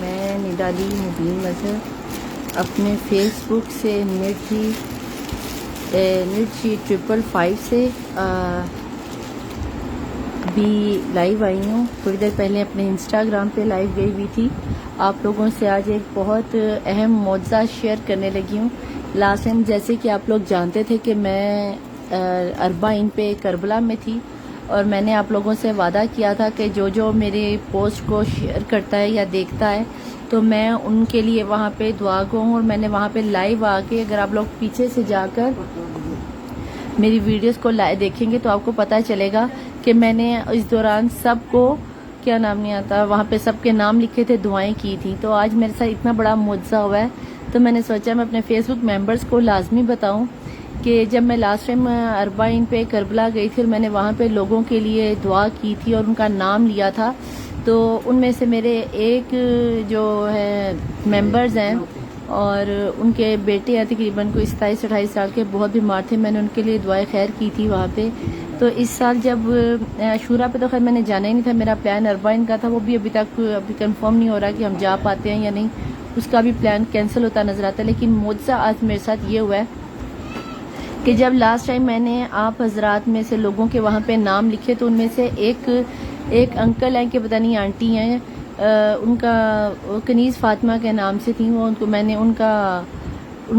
میں نڈالی مبین مظہر اپنے فیس بک سے مرچی 555 سے بھی لائیو آئی ہوں. تھوڑی دیر پہلے اپنے انسٹاگرام پہ لائیو گئی ہوئی تھی. آپ لوگوں سے آج ایک بہت اہم معجزہ شیئر کرنے لگی ہوں. لاسٹ ٹائم جیسے کہ آپ لوگ جانتے تھے کہ میں 40 پہ کربلا میں تھی، اور میں نے آپ لوگوں سے وعدہ کیا تھا کہ جو میرے پوسٹ کو شیئر کرتا ہے یا دیکھتا ہے تو میں ان کے لیے وہاں پہ دعا گو ہوں. اور میں نے وہاں پہ لائیو آ کے، اگر آپ لوگ پیچھے سے جا کر میری ویڈیوز کو دیکھیں گے تو آپ کو پتہ چلے گا کہ میں نے اس دوران سب کو کیا نام نہیں آتا، وہاں پہ سب کے نام لکھے تھے، دعائیں کی تھیں. تو آج میرے ساتھ اتنا بڑا معجزہ ہوا ہے تو میں نے سوچا میں اپنے فیس بک ممبرز کو لازمی بتاؤں کہ جب میں لاسٹ ٹائم 40 پہ کربلا گئی تھی اور میں نے وہاں پہ لوگوں کے لیے دعا کی تھی اور ان کا نام لیا تھا، تو ان میں سے میرے ایک جو ہے ممبرز ہیں اور ان کے بیٹے ہیں تقریباً کوئی 27-28 سال کے، بہت بیمار تھے. میں نے ان کے لیے دعائیں خیر کی تھی وہاں پہ. تو اس سال جب عاشورہ پہ تو خیر میں نے جانا ہی نہیں تھا، میرا پلان 40 کا تھا، وہ بھی ابھی تک کنفرم نہیں ہو رہا کہ ہم جا پاتے ہیں یا نہیں، اس کا بھی پلان کینسل ہوتا نظر آتا ہے. لیکن معجزہ آج میرے ساتھ یہ ہوا ہے کہ جب لاسٹ ٹائم میں نے آپ حضرات میں سے لوگوں کے وہاں پہ نام لکھے تو ان میں سے ایک انکل ہیں کہ پتہ نہیں آنٹی ہیں، ان کا کنیز فاطمہ کے نام سے تھیں وہ، میں نے ان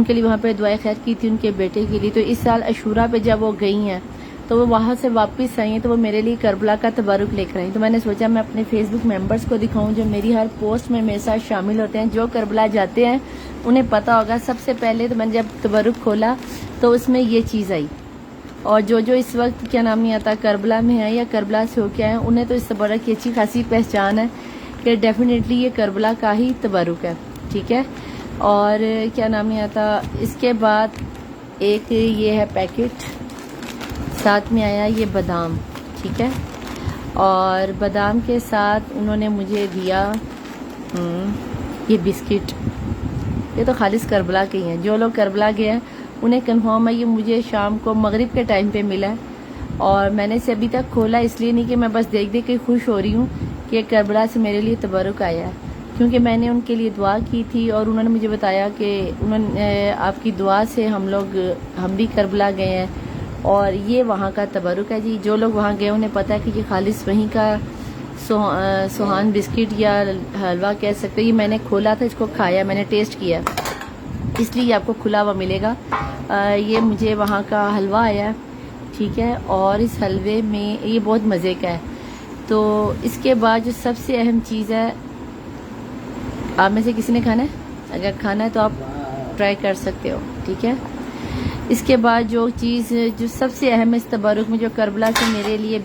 کے لیے وہاں پہ دعائیں خیر کی تھی ان کے بیٹے کے لیے. تو اس سال عاشورہ پہ جب وہ گئی ہیں تو وہ وہاں سے واپس آئی ہیں تو وہ میرے لیے کربلا کا تبرک لے کر آئی. تو میں نے سوچا میں اپنے فیس بک ممبرز کو دکھاؤں جو میری ہر پوسٹ میں میرے ساتھ شامل ہوتے ہیں، جو کربلا جاتے ہیں انہیں پتہ ہوگا. سب سے پہلے تو میں نے جب تبرک کھولا تو اس میں یہ چیز آئی، اور جو اس وقت کیا نام نہیں آتا کربلا میں ہے یا کربلا سے ہو کے آئے ہیں انہیں تو اس تبرک کی اچھی خاصی پہچان ہے کہ ڈیفینیٹلی یہ کربلا کا ہی تبرک ہے. ٹھیک ہے. اور کیا نام نہیں آتا، اس کے بعد ایک یہ ہے پیکٹ، ساتھ میں آیا یہ بادام. ٹھیک ہے. اور بادام کے ساتھ انہوں نے مجھے دیا یہ بسکٹ. یہ تو خالص کربلا کے ہی ہیں، جو لوگ کربلا گئے ہیں انہیں کنفرم ہے. یہ مجھے شام کو مغرب کے ٹائم پہ ملا ہے اور میں نے اسے ابھی تک کھولا اس لیے نہیں کہ میں بس دیکھ کے خوش ہو رہی ہوں کہ کربلا سے میرے لیے تبرک آیا ہے، کیونکہ میں نے ان کے لیے دعا کی تھی اور انہوں نے مجھے بتایا کہ آپ کی دعا سے ہم بھی کربلا گئے ہیں اور یہ وہاں کا تبرک ہے. جی جو لوگ وہاں گئے انہیں پتہ ہے کہ یہ خالص وہیں کا سوہان بسکٹ یا حلوہ کہہ سکتے. یہ میں نے کھولا تھا، اس کو کھایا، میں نے ٹیسٹ کیا، اس لیے آپ کو کھلا ہوا ملے گا. یہ مجھے وہاں کا حلوہ آیا ہے. ٹھیک ہے. اور اس حلوے میں یہ بہت مزے کا ہے. تو اس کے بعد جو سب سے اہم چیز ہے، آپ میں سے کسی نے کھانا ہے؟ اگر کھانا ہے تو آپ ٹرائی کر سکتے ہو. ٹھیک ہے. اس کے بعد جو چیز جو سب سے اہم ہے اس تبرک میں، جو کربلا سے میرے لیے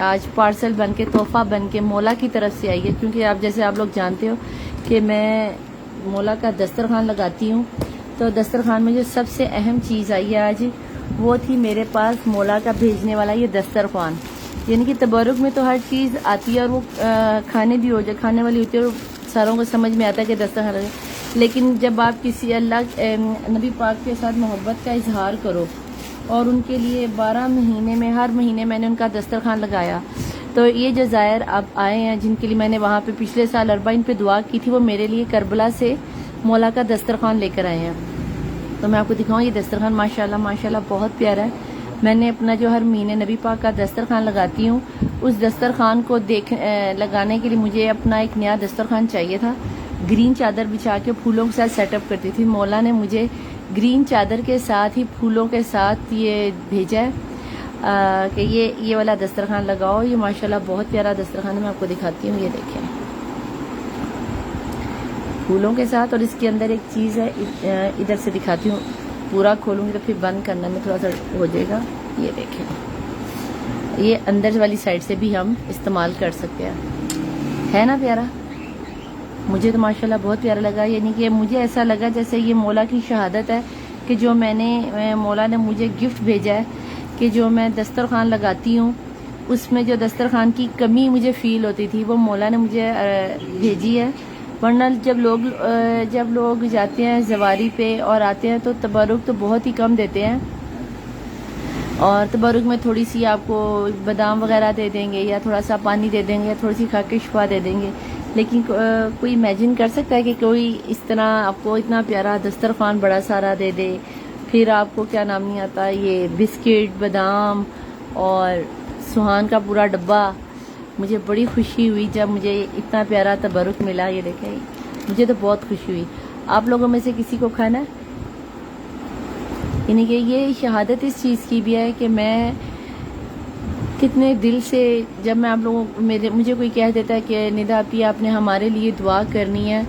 آج پارسل بن کے، تحفہ بن کے مولا کی طرف سے آئی ہے، کیونکہ جیسے آپ لوگ جانتے ہو کہ میں مولا کا دسترخوان لگاتی ہوں. تو دسترخوان میں جو سب سے اہم چیز آئی ہے آج، وہ تھی میرے پاس مولا کا بھیجنے والا یہ دسترخوان. یعنی کہ تبرک میں تو ہر چیز آتی ہے اور وہ کھانے والی ہوتی ہے اور ساروں کو سمجھ میں آتا ہے کہ دسترخوان لگے. لیکن جب آپ کسی اللہ نبی پاک کے ساتھ محبت کا اظہار کرو اور ان کے لیے 12 مہینے میں ہر مہینے میں نے ان کا دسترخوان لگایا، تو یہ جو زائر اب آئے ہیں جن کے لیے میں نے وہاں پہ پچھلے سال 40 پہ دعا کی تھی، وہ میرے لیے کربلا سے مولا کا دسترخوان لے کر آئے ہیں. تو میں آپ کو دکھاؤں یہ دسترخوان ماشاءاللہ بہت پیارا ہے. میں نے اپنا جو ہر مہینے نبی پاک کا دسترخوان لگاتی ہوں، اس دسترخوان کو لگانے کے لیے مجھے اپنا ایک نیا دسترخوان چاہیے تھا. گرین چادر بچھا کے پھولوں کے ساتھ سیٹ اپ کرتی تھی. مولا نے مجھے گرین چادر کے ساتھ ہی پھولوں کے ساتھ یہ بھیجا ہے کہ یہ والا دسترخوان لگاؤ. یہ ماشاءاللہ بہت پیارا دسترخوان ہے. میں آپ کو دکھاتی ہوں، یہ دیکھیں پھولوں کے ساتھ. اور اس کے اندر ایک چیز ہے، ادھر سے دکھاتی ہوں، پورا کھولوں گی تو پھر بند کرنے میں تھوڑا سا ہو جائے گا. یہ دیکھیں، یہ اندر والی سائڈ سے بھی ہم استعمال کر سکتے ہیں. ہے نا پیارا؟ مجھے تو ماشاءاللہ بہت پیارا لگا. یعنی کہ مجھے ایسا لگا جیسے یہ مولا کی شہادت ہے کہ جو مولا نے مجھے گفٹ بھیجا ہے کہ جو میں دسترخوان لگاتی ہوں اس میں جو دسترخوان کی کمی مجھے فیل ہوتی تھی وہ مولا نے مجھے بھیجی ہے. ورنہ جب لوگ جاتے ہیں زواری پہ اور آتے ہیں تو تبرک تو بہت ہی کم دیتے ہیں، اور تبرک میں تھوڑی سی آپ کو بادام وغیرہ دے دیں گے یا تھوڑا سا پانی دے دیں گے یا تھوڑی سی کھا کے شفا دے دیں گے. لیکن کوئی امیجن کر سکتا ہے کہ کوئی اس طرح آپ کو اتنا پیارا دسترخوان بڑا سارا دے دے، پھر آپ کو کیا نام نہیں آتا، یہ بسکٹ، بادام اور سہان کا پورا ڈبہ. مجھے بڑی خوشی ہوئی جب مجھے اتنا پیارا تبرک ملا. یہ دیکھیں، مجھے تو بہت خوشی ہوئی. آپ لوگوں میں سے کسی کو کھانا ہے؟ یعنی کہ یہ شہادت اس چیز کی بھی ہے کہ میں کتنے دل سے، جب میں آپ لوگوں مجھے کوئی کہہ دیتا ہے کہ ندا اپی آپ نے ہمارے لیے دعا کرنی ہے،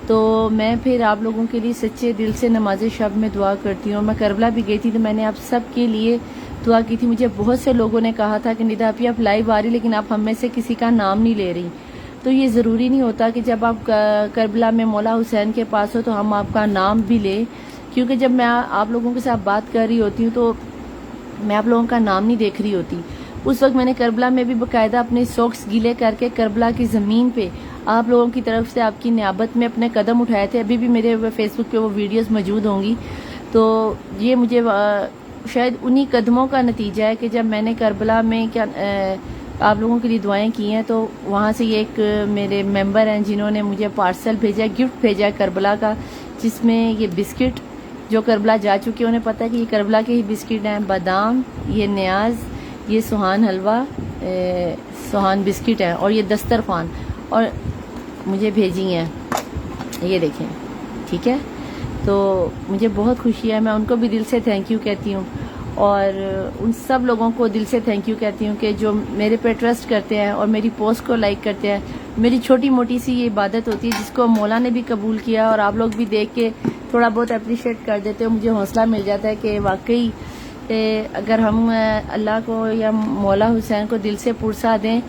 تو میں پھر آپ لوگوں کے لیے سچے دل سے نماز شب میں دعا کرتی ہوں. میں کربلا بھی گئی تھی تو میں نے آپ سب کے لیے دعا کی تھی. مجھے بہت سے لوگوں نے کہا تھا کہ ندا اپی آپ لائیو آ رہی لیکن آپ ہم میں سے کسی کا نام نہیں لے رہی. تو یہ ضروری نہیں ہوتا کہ جب آپ کربلا میں مولا حسین کے پاس ہو تو ہم آپ کا نام بھی لیں، کیونکہ جب میں آپ لوگوں کے ساتھ بات کر رہی ہوتی ہوں تو میں آپ لوگوں کا نام نہیں دیکھ رہی ہوتی. اس وقت میں نے کربلا میں بھی باقاعدہ اپنے سوکس گیلے کر کے کربلا کی زمین پہ آپ لوگوں کی طرف سے آپ کی نیابت میں اپنے قدم اٹھائے تھے. ابھی بھی میرے فیس بک پہ وہ ویڈیوز موجود ہوں گی. تو یہ مجھے شاید انہی قدموں کا نتیجہ ہے کہ جب میں نے کربلا میں آپ لوگوں کے لیے دعائیں کی ہیں تو وہاں سے یہ ایک میرے ممبر ہیں جنہوں نے مجھے پارسل بھیجا، گفٹ بھیجا کربلا کا، جس میں یہ بسکٹ جو کربلا جا چکے انہیں پتہ ہے کہ یہ کربلا کے ہی بسکٹ ہیں، بادام، یہ نیاز، یہ سہان حلوہ، سہان بسکٹ ہیں، اور یہ دسترخوان اور مجھے بھیجی ہیں. یہ دیکھیں، ٹھیک ہے. تو مجھے بہت خوشی ہے. میں ان کو بھی دل سے تھینک یو کہتی ہوں، اور ان سب لوگوں کو دل سے تھینک یو کہتی ہوں کہ جو میرے پہ ٹرسٹ کرتے ہیں اور میری پوسٹ کو لائک کرتے ہیں. میری چھوٹی موٹی سی یہ عبادت ہوتی ہے جس کو مولا نے بھی قبول کیا، اور آپ لوگ بھی دیکھ کے تھوڑا بہت اپریشیٹ کر دیتے ہو. مجھے حوصلہ مل جاتا ہے کہ واقعی اگر ہم اللہ کو یا مولا حسین کو دل سے پرسا دیں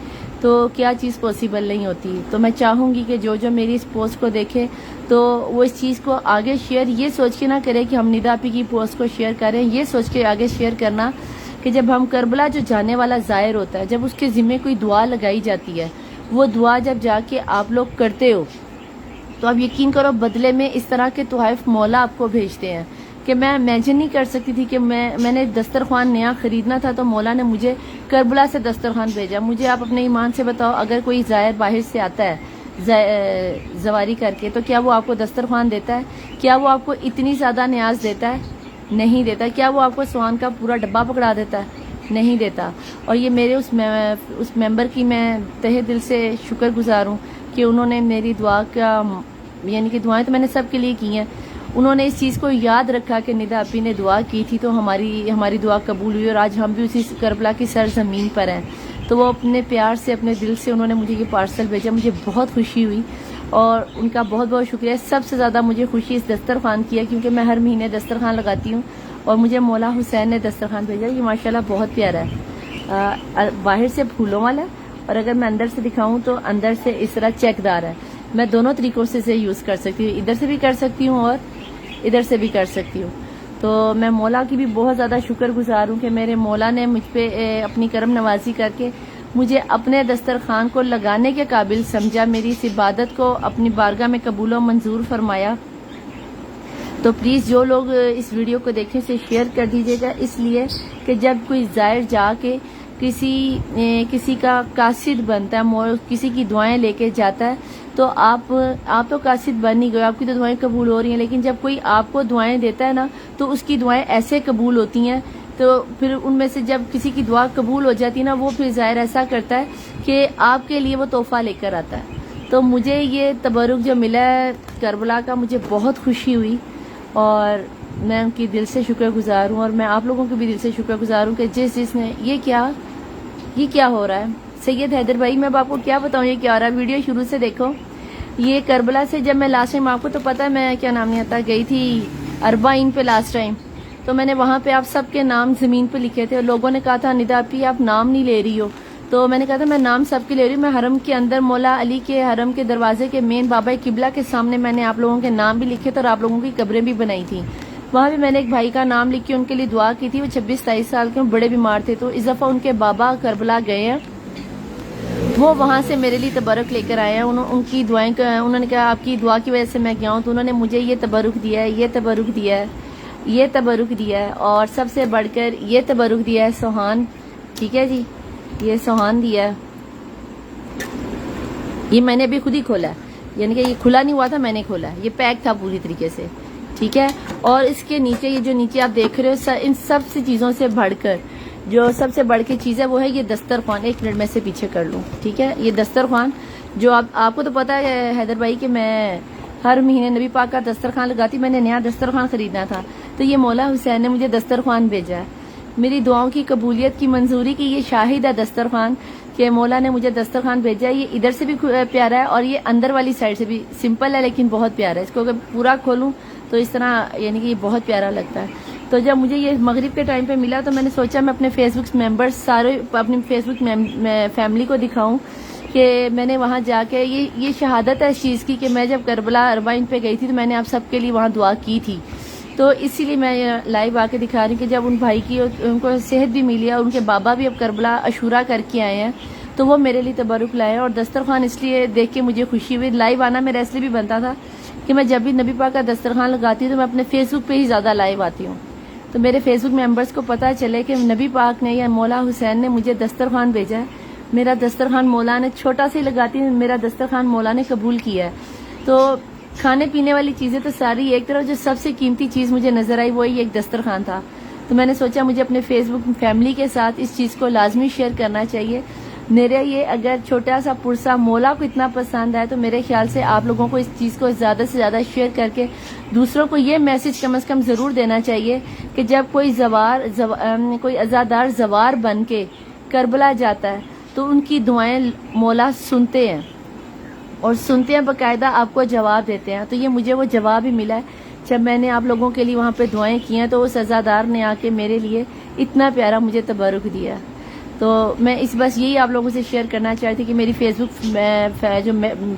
تو کیا چیز پاسبل نہیں ہوتی. تو میں چاہوں گی کہ جو میری اس پوسٹ کو دیکھے تو وہ اس چیز کو آگے شیئر یہ سوچ کے نہ کرے کہ ہم ندا اپی کی پوسٹ کو شیئر کریں، یہ سوچ کے آگے شیئر کرنا کہ جب ہم کربلا جو جانے والا زائر ہوتا ہے، جب اس کے ذمہ کوئی دعا لگائی جاتی ہے، وہ دعا جب جا کے آپ لوگ کرتے ہو تو آپ یقین کرو بدلے میں اس طرح کے تحائف مولا آپ کو بھیجتے ہیں کہ میں امیجن نہیں کر سکتی تھی کہ میں نے دسترخوان نیا خریدنا تھا تو مولا نے مجھے کربلا سے دسترخوان بھیجا. مجھے آپ اپنے ایمان سے بتاؤ، اگر کوئی زائر باہر سے آتا ہے زواری کر کے تو کیا وہ آپ کو دسترخوان دیتا ہے؟ کیا وہ آپ کو اتنی زیادہ نیاز دیتا ہے؟ نہیں دیتا. کیا وہ آپ کو سوان کا پورا ڈبہ پکڑا دیتا ہے؟ نہیں دیتا. اور یہ میرے اس ممبر کی میں تہہ دل سے شکر گزار ہوں کہ انہوں نے میری دعا کا، یعنی کہ دعائیں تو میں نے سب کے لیے کی ہیں، انہوں نے اس چیز کو یاد رکھا کہ ندا اپی نے دعا کی تھی تو ہماری دعا قبول ہوئی، اور آج ہم بھی اسی کربلا کی سرزمین پر ہیں. تو وہ اپنے پیار سے، اپنے دل سے انہوں نے مجھے یہ پارسل بھیجا. مجھے بہت خوشی ہوئی اور ان کا بہت بہت شکریہ. سب سے زیادہ مجھے خوشی اس دسترخوان کی ہے کیونکہ میں ہر مہینے دسترخوان لگاتی ہوں اور مجھے مولا حسین نے دسترخوان بھیجا. یہ ماشاءاللہ بہت پیارا ہے، باہر سے پھولوں والا ہے اور اگر میں اندر سے دکھاؤں تو اندر سے اس طرح چیک دار ہے. میں دونوں طریقوں سے اسے یوز کر سکتی ہوں، ادھر سے بھی کر سکتی ہوں اور ادھر سے بھی کر سکتی ہوں. تو میں مولا کی بھی بہت زیادہ شکر گزار ہوں کہ میرے مولا نے مجھ پہ اپنی کرم نوازی کر کے مجھے اپنے دسترخوان کو لگانے کے قابل سمجھا، میری اس عبادت کو اپنی بارگاہ میں قبول و منظور فرمایا. تو پلیز جو لوگ اس ویڈیو کو دیکھیں اسے شیئر کر دیجیے گا، اس لیے کہ جب کوئی زائر جا کے کسی کا قاصد بنتا ہے، کسی کی دعائیں لے کے جاتا ہے تو آپ تو قاصد بن ہی گئے، آپ کی تو دعائیں قبول ہو رہی ہیں. لیکن جب کوئی آپ کو دعائیں دیتا ہے نا تو اس کی دعائیں ایسے قبول ہوتی ہیں. تو پھر ان میں سے جب کسی کی دعا قبول ہو جاتی ہے نا، وہ پھر ظاہر ایسا کرتا ہے کہ آپ کے لیے وہ تحفہ لے کر آتا ہے. تو مجھے یہ تبرک جو ملا ہے کربلا کا، مجھے بہت خوشی ہوئی اور میں ان کی دل سے شکر گزار ہوں، اور میں آپ لوگوں کی بھی دل سے شکر گزار ہوں کہ جس نے یہ کیا ہو رہا ہے. سید حیدر بھائی، میں آپ کو کیا بتاؤں یہ کیا ہو رہا ہے، ویڈیو شروع سے دیکھو. یہ کربلا سے جب میں لاسٹ ٹائم، آپ کو تو پتا ہے میں کیا نام نہیں آتا، گئی تھی اربعین پہ لاسٹ ٹائم، تو میں نے وہاں پہ آپ سب کے نام زمین پہ لکھے تھے اور لوگوں نے کہا تھا ندا اپی آپ نام نہیں لے رہی ہو. تو میں نے کہا تھا میں نام سب کے لے رہی ہوں، میں حرم کے اندر مولا علی کے حرم کے دروازے کے مین بابا قبلہ کے سامنے میں نے آپ لوگوں کے نام بھی لکھے تھے اور آپ لوگوں کی قبریں بھی بنائی تھیں. وہاں بھی میں نے ایک بھائی کا نام لکھ کے ان کے لیے دعا کی تھی. وہ 26-27 سال کے بڑے بیمار تھے، تو اس دفعہ ان کے بابا کربلا گئے ہیں، وہ وہاں سے میرے لیے تبرک لے کر آئے ہیں. ان کی دعائیں، انہوں نے کہا آپ کی دعا کی وجہ سے میں گیا ہوں، تو انہوں نے مجھے یہ تبرک دیا ہے، یہ تبرک دیا ہے، یہ تبرک دیا ہے، اور سب سے بڑھ کر یہ تبرک دیا ہے سوہان. ٹھیک ہے جی، یہ سوہان دیا ہے، یہ میں نے ابھی خود ہی کھولا ہے، یعنی کہ یہ کھلا نہیں ہوا تھا، میں نے کھولا ہے، یہ پیک تھا پوری طریقے سے، ٹھیک ہے. اور اس کے نیچے یہ جو نیچے آپ دیکھ رہے ہو، ان سب سے چیزوں سے بڑھ کر جو سب سے بڑھ کے چیز ہے وہ ہے یہ دسترخوان. 1 منٹ میں سے پیچھے کر لوں، ٹھیک ہے. یہ دسترخوان جو آپ کو تو پتا ہے حیدر بھائی کہ میں ہر مہینے نبی پاک کا دسترخوان لگاتی. میں نے نیا دسترخوان خریدنا تھا تو یہ مولا حسین نے مجھے دسترخوان بھیجا ہے. میری دعاؤں کی قبولیت کی منظوری کی یہ شاہد ہے دسترخوان کہ مولا نے مجھے دسترخوان بھیجا ہے. یہ ادھر سے بھی پیارا ہے اور یہ اندر والی سائڈ سے بھی سمپل ہے لیکن بہت پیارا ہے. اس کو اگر پورا کھولوں تو اس طرح یعنی کہ یہ بہت پیارا لگتا ہے. تو جب مجھے یہ مغرب کے ٹائم پہ ملا تو میں نے سوچا میں اپنے فیس بک ممبرس سارے اپنی فیس بک فیملی کو دکھاؤں کہ میں نے وہاں جا کے یہ شہادت ہے اس چیز کی کہ میں جب کربلا اربعین پہ گئی تھی تو میں نے آپ سب کے لیے وہاں دعا کی تھی. تو اسی لیے میں لائیو آ کے دکھا رہی ہوں کہ جب ان بھائی کی ان کو صحت بھی ملی ہے اور ان کے بابا بھی اب کربلا عاشورہ کر کے آئے ہیں تو وہ میرے لیے تبرک لائے. اور دسترخوان اس لیے دیکھ کے مجھے خوشی ہوئی. لائیو آنا میرا اس لیے بھی بنتا تھا کہ میں جب بھی نبی پاک کا دسترخوان لگاتی ہوں تو میں اپنے فیس بک پہ ہی زیادہ لائیو آتی ہوں تو میرے فیس بک ممبرس کو پتہ چلے کہ نبی پاک نے یا مولا حسین نے مجھے دسترخوان بھیجا ہے. میرا دسترخوان مولا نے چھوٹا سے لگاتی ہوں، میرا دسترخوان مولا نے قبول کیا ہے. تو کھانے پینے والی چیزیں تو ساری ایک طرف، جو سب سے قیمتی چیز مجھے نظر آئی وہی ایک دسترخوان تھا. تو میں نے سوچا مجھے اپنے فیس بک فیملی کے ساتھ اس چیز کو لازمی شیئر کرنا چاہیے. میرے یہ اگر چھوٹا سا پرسا مولا کو اتنا پسند ہے تو میرے خیال سے آپ لوگوں کو اس چیز کو زیادہ سے زیادہ شیئر کر کے دوسروں کو یہ میسج کم از کم ضرور دینا چاہیے کہ جب کوئی عزادار زوار بن کے کربلا جاتا ہے تو ان کی دعائیں مولا سنتے ہیں اور سنتے ہیں، باقاعدہ آپ کو جواب دیتے ہیں. تو یہ مجھے وہ جواب ہی ملا ہے جب میں نے آپ لوگوں کے لیے وہاں پہ دعائیں کی ہیں تو اس عزادار نے آ کے میرے لیے اتنا پیارا مجھے تبرک دیا. تو میں بس یہی آپ لوگوں سے شیئر کرنا چاہتی تھی کہ میری فیس بک جو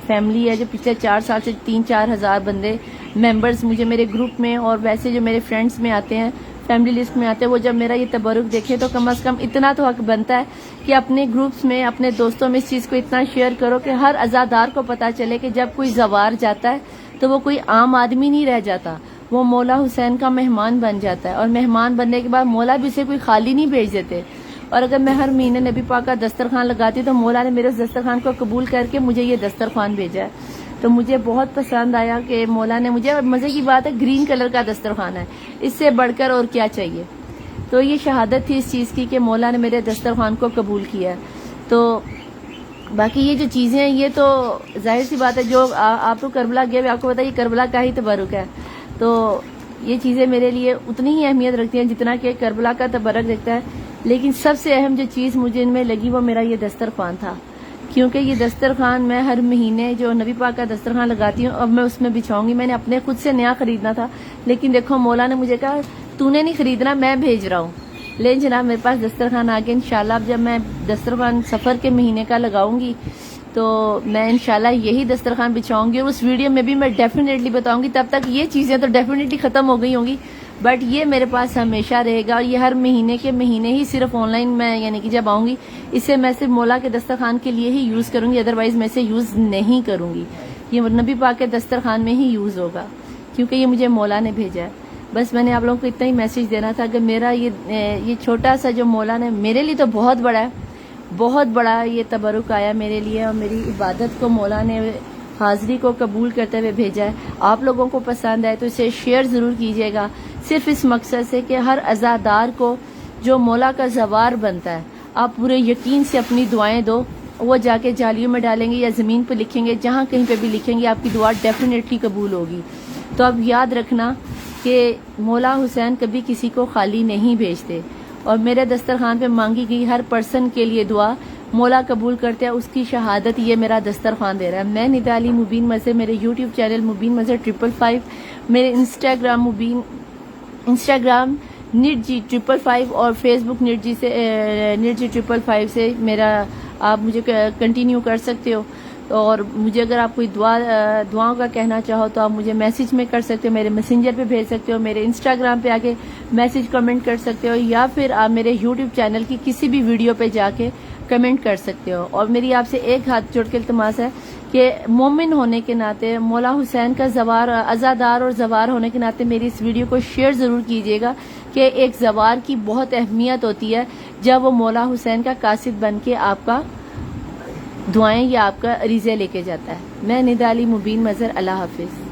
فیملی ہے جو پچھلے 4 سال سے 3-4 ہزار بندے ممبرز مجھے میرے گروپ میں اور ویسے جو میرے فرینڈز میں آتے ہیں، فیملی لسٹ میں آتے ہیں، وہ جب میرا یہ تبرک دیکھیں تو کم از کم اتنا تو حق بنتا ہے کہ اپنے گروپس میں اپنے دوستوں میں اس چیز کو اتنا شیئر کرو کہ ہر عزادار کو پتہ چلے کہ جب کوئی زوار جاتا ہے تو وہ کوئی عام آدمی نہیں رہ جاتا، وہ مولا حسین کا مہمان بن جاتا ہے. اور مہمان بننے کے بعد مولا بھی اسے کوئی خالی نہیں بھیج دیتے. اور اگر میں ہر مہینے نبی پاک کا دسترخوان لگاتی تو مولا نے میرے اس دسترخوان کو قبول کر کے مجھے یہ دسترخوان بھیجا ہے. تو مجھے بہت پسند آیا کہ مولا نے مجھے، مزے کی بات ہے گرین کلر کا دسترخوان ہے، اس سے بڑھ کر اور کیا چاہیے. تو یہ شہادت تھی اس چیز کی کہ مولا نے میرے دسترخوان کو قبول کیا ہے. تو باقی یہ جو چیزیں ہیں یہ تو ظاہر سی بات ہے، جو آپ تو کربلا گئے آپ کو پتا ہے یہ کربلا کا ہی تبرک ہے. تو یہ چیزیں میرے لیے اتنی ہی اہمیت رکھتی ہیں جتنا کہ کربلا کا تبرک رکھتا ہے. لیکن سب سے اہم جو چیز مجھے ان میں لگی وہ میرا یہ دسترخوان تھا، کیونکہ یہ دسترخوان میں ہر مہینے جو نبی پاک کا دسترخوان لگاتی ہوں اب میں اس میں بچھاؤں گی. میں نے اپنے خود سے نیا خریدنا تھا لیکن دیکھو مولا نے مجھے کہا تو نے نہیں خریدنا، میں بھیج رہا ہوں. لیکن جناب میرے پاس دسترخوان آ گیا. انشاءاللہ اب جب میں دسترخوان سفر کے مہینے کا لگاؤں گی تو میں انشاءاللہ یہی دسترخوان بچھاؤں گی اور اس ویڈیو میں بھی میں ڈیفینیٹلی بتاؤں گی. تب تک یہ چیزیں تو ڈیفینیٹلی ختم ہو گئی ہوں گی بٹ یہ میرے پاس ہمیشہ رہے گا. اور یہ ہر مہینے کے مہینے ہی صرف آن لائن میں یعنی کہ جب آؤں گی اسے میں صرف مولا کے دسترخوان کے لیے ہی یوز کروں گی، ادروائز میں اسے یوز نہیں کروں گی. یہ نبی پاک کے دسترخوان میں ہی یوز ہوگا کیونکہ یہ مجھے مولا نے بھیجا ہے. بس میں نے آپ لوگوں کو اتنا ہی میسج دینا تھا کہ میرا یہ چھوٹا سا جو مولا نے میرے لیے تو بہت بڑا ہے، بہت بڑا یہ تبرک آیا میرے لیے اور میری عبادت کو مولا نے حاضری کو قبول کرتے ہوئے بھیجا ہے. آپ لوگوں کو پسند آئے تو اسے شیئر ضرور کیجیے گا، صرف اس مقصد سے کہ ہر عزادار کو جو مولا کا زوار بنتا ہے آپ پورے یقین سے اپنی دعائیں دو. وہ جا کے جالیوں میں ڈالیں گے یا زمین پہ لکھیں گے، جہاں کہیں پہ بھی لکھیں گے آپ کی دعا ڈیفینیٹلی قبول ہوگی. تو اب یاد رکھنا کہ مولا حسین کبھی کسی کو خالی نہیں بھیجتے اور میرے دسترخوان پہ مانگی گئی ہر پرسن کے لیے دعا مولا قبول کرتے ہیں. اس کی شہادت یہ میرا دسترخوان دے رہا ہے. میں ندا علی مبین مظہر، میرے یوٹیوب چینل مبین مظہر 555، میرے انسٹاگرام نیٹ جی 555 اور فیس بک نیٹ جی 555 سے میرا آپ مجھے کنٹینیو کر سکتے ہو. اور مجھے اگر آپ کوئی دعاؤں کا کہنا چاہو تو آپ مجھے میسج میں کر سکتے ہو، میرے میسنجر پہ بھیج سکتے ہو، میرے انسٹاگرام پہ آ کے میسج کمنٹ کر سکتے ہو یا پھر آپ میرے یوٹیوب چینل کی کسی بھی ویڈیو پہ جا کے کمنٹ کر سکتے ہو. اور میری آپ سے ایک ہاتھ جوڑ کے التماس ہے کہ مومن ہونے کے ناطے مولا حسین کا زوار عزادار اور زوار ہونے کے ناطے میری اس ویڈیو کو شیئر ضرور کیجیے گا کہ ایک زوار کی بہت اہمیت ہوتی ہے جب وہ مولا حسین کا قاصد بن کے آپ کا دعائیں یہ آپ کا عریضہ لے کے جاتا ہے. میں ندا علی مبین مظہر. اللہ حافظ.